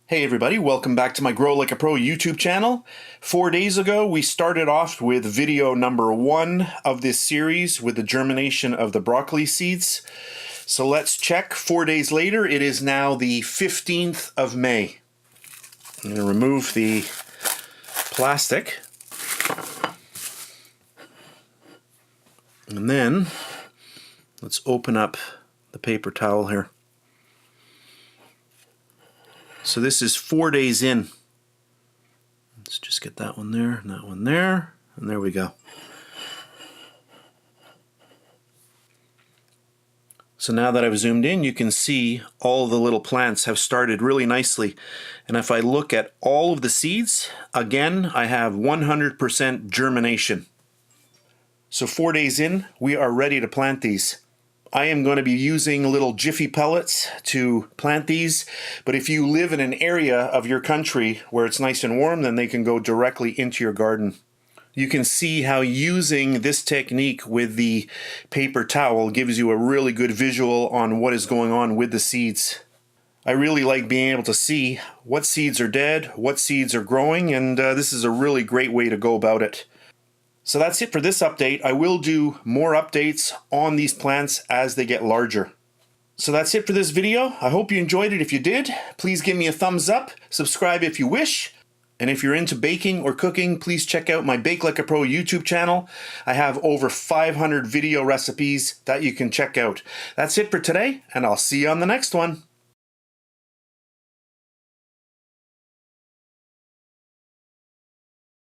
Hey everybody, welcome back to my Grow Like a Pro YouTube channel. 4 days ago we started off with video number 1 of this series with the germination of the broccoli seeds. So let's check. 4 days later, it is now the 15th of May. I'm going to remove the plastic. And then let's open up the paper towel here. So this is 4 days in. Let's just get that one there, and that one there, and there we go. So now that I've zoomed in, you can see all the little plants have started really nicely. And if I look at all of the seeds, again, I have 100% germination. So 4 days in, we are ready to plant these. I am going to be using little jiffy pellets to plant these, but if you live in an area of your country where it's nice and warm, then they can go directly into your garden. You can see how using this technique with the paper towel gives you a really good visual on what is going on with the seeds. I really like being able to see what seeds are dead, what seeds are growing, and this is a really great way to go about it. So that's it for this update. I will do more updates on these plants as they get larger. So that's it for this video. I hope you enjoyed it. If you did, please give me a thumbs up, subscribe if you wish, and if you're into baking or cooking, please check out my Bake Like a Pro YouTube channel. I have over 500 video recipes that you can check out. That's it for today, and I'll see you on the next one.